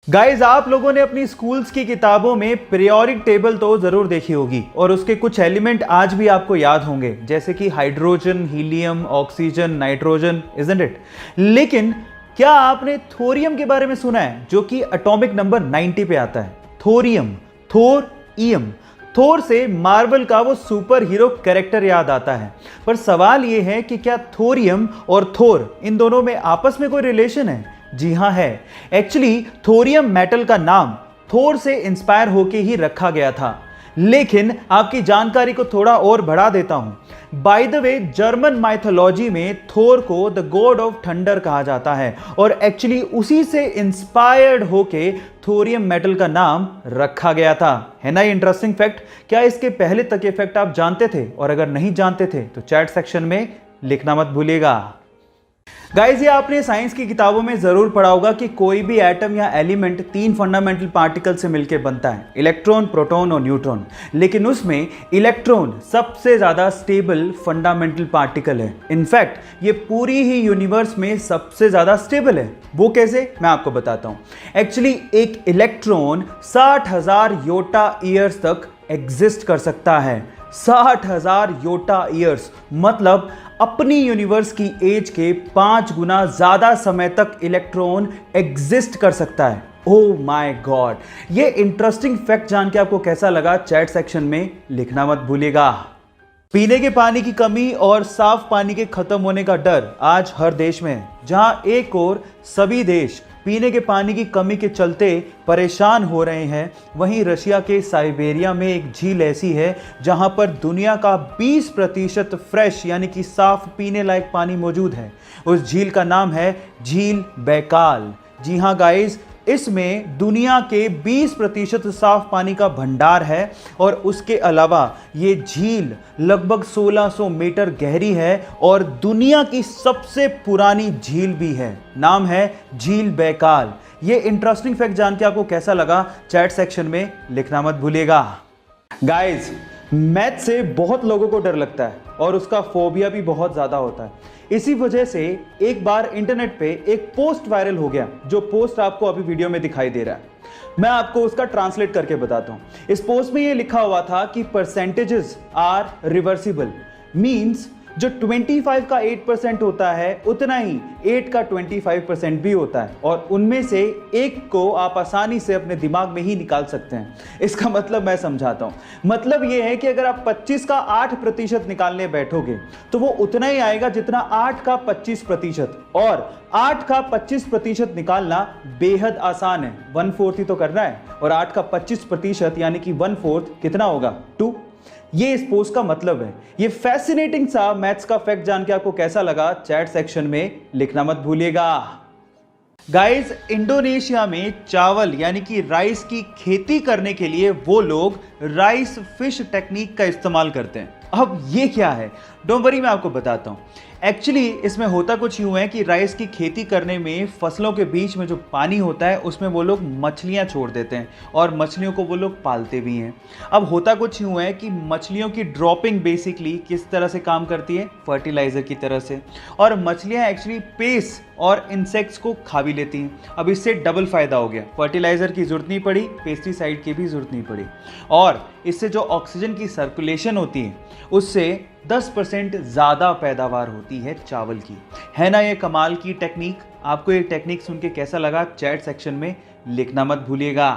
Guys, आप लोगों ने अपनी स्कूल्स की किताबों में पीरियोडिक टेबल तो जरूर देखी होगी और उसके कुछ एलिमेंट आज भी आपको याद होंगे, जैसे कि hydrogen, helium, oxygen, nitrogen, isn't it. लेकिन क्या आपने थोरियम के बारे में सुना है, जो कि एटॉमिक नंबर 90 पे आता है? थोरियम, थोर ईयम। थोर से मार्वल का वो सुपर हीरो कैरेक्टर याद आता है, पर सवाल ये है कि क्या थोरियम और थोर इन दोनों में आपस में कोई रिलेशन है? जी हां, है। एक्चुअली थोरियम मेटल का नाम थोर से इंस्पायर होके ही रखा गया था। लेकिन आपकी जानकारी को थोड़ा और बढ़ा देता हूं। By the way, German mythology में थोर को द गॉड ऑफ थंडर कहा जाता है और एक्चुअली उसी से इंस्पायर्ड होके थोरियम मेटल का नाम रखा गया था। है ना ये इंटरेस्टिंग फैक्ट? क्या इसके पहले तक ये फैक्ट आप जानते थे? और अगर नहीं जानते थे तो चैट सेक्शन में लिखना मत भूलिएगा। गाइस, ये आपने साइंस की किताबों में जरूर पढ़ा होगा कि कोई भी एटम या एलिमेंट 3 फंडामेंटल पार्टिकल से मिलकर बनता है, इलेक्ट्रॉन, प्रोटॉन और न्यूट्रॉन। लेकिन उसमें इलेक्ट्रॉन सबसे ज्यादा स्टेबल फंडामेंटल पार्टिकल है। इनफैक्ट ये पूरी ही यूनिवर्स में सबसे ज्यादा स्टेबल है। वो कैसे, मैं आपको बताता हूं। एक्चुअली एक इलेक्ट्रॉन 60,000 योटा ईयर्स तक एग्जिस्ट कर सकता है। 60,000 योटा ईयर्स मतलब अपनी यूनिवर्स की एज के 5 गुना ज्यादा समय तक इलेक्ट्रॉन एग्जिस्ट कर सकता है। Oh my God! ये इंटरेस्टिंग फैक्ट जान के आपको कैसा लगा, चैट सेक्शन में लिखना मत भूलिएगा। पीने के पानी की कमी और साफ पानी के खत्म होने का डर आज हर देश में है। जहां एक और सभी देश पीने के पानी की कमी के चलते परेशान हो रहे हैं, वहीं रशिया के साइबेरिया में एक झील ऐसी है जहां पर दुनिया का 20% फ्रेश यानी कि साफ पीने लायक पानी मौजूद है। उस झील का नाम है झील बैकाल। जी हां गाइस, इसमें दुनिया के 20% साफ पानी का भंडार है और उसके अलावा ये झील लगभग 1600 मीटर गहरी है और दुनिया की सबसे पुरानी झील भी है। नाम है झील बैकाल। ये इंटरेस्टिंग फैक्ट जान के आपको कैसा लगा, चैट सेक्शन में लिखना मत भूलिएगा। गाइस, मैथ से बहुत लोगों को डर लगता है और उसका फोबिया भी बहुत ज्यादा होता है। इसी वजह से एक बार इंटरनेट पे एक पोस्ट वायरल हो गया, जो पोस्ट आपको अभी वीडियो में दिखाई दे रहा है। मैं आपको उसका ट्रांसलेट करके बताता हूं। इस पोस्ट में ये लिखा हुआ था कि परसेंटेजेस आर रिवर्सिबल, मींस जो 25 का 8% होता है, उतना ही 8 का 25% भी होता है और उनमें से एक को आप आसानी से अपने दिमाग में ही निकाल सकते हैं। इसका मतलब मैं समझाता हूं। मतलब यह है कि अगर आप 25 का 8% निकालने बैठोगे तो वो उतना ही आएगा जितना 8 का 25%, और 8 का 25% निकालना बेहद आसान है। 1/4 ही तो करना है और 8 का 25% यानी कि 1/4 कितना होगा? 2। ये इस पोस्ट का मतलब है। ये फैसिनेटिंग सा मैथ्स का फैक्ट जान के आपको कैसा लगा, चैट सेक्शन में लिखना मत भूलिएगा। गाइस, इंडोनेशिया में चावल यानी कि राइस की खेती करने के लिए वो लोग राइस फिश टेक्निक का इस्तेमाल करते हैं। अब ये क्या है, डोंट वरी, मैं आपको बताता हूँ। एक्चुअली इसमें होता कुछ यूं है कि राइस की खेती करने में फसलों के बीच में जो पानी होता है उसमें वो लोग मछलियां छोड़ देते हैं और मछलियों को वो लोग पालते भी हैं। अब होता कुछ यूं है कि मछलियों की ड्रॉपिंग बेसिकली किस तरह से काम करती है, फर्टिलाइजर की तरह से, और मछलियां एक्चुअली पेस्ट और इंसेक्ट्स को खा भी लेती हैं। अब इससे डबल फायदा हो गया, फर्टिलाइजर की जरूरत नहीं पड़ी, पेस्टिसाइड की भी जरूरत नहीं पड़ी, और इससे जो ऑक्सीजन की सर्कुलेशन होती है उससे 10% ज़्यादा पैदावार होती है चावल की। है ना ये कमाल की टेक्निक? आपको ये टेक्निक सुन के कैसा लगा, चैट सेक्शन में लिखना मत भूलिएगा।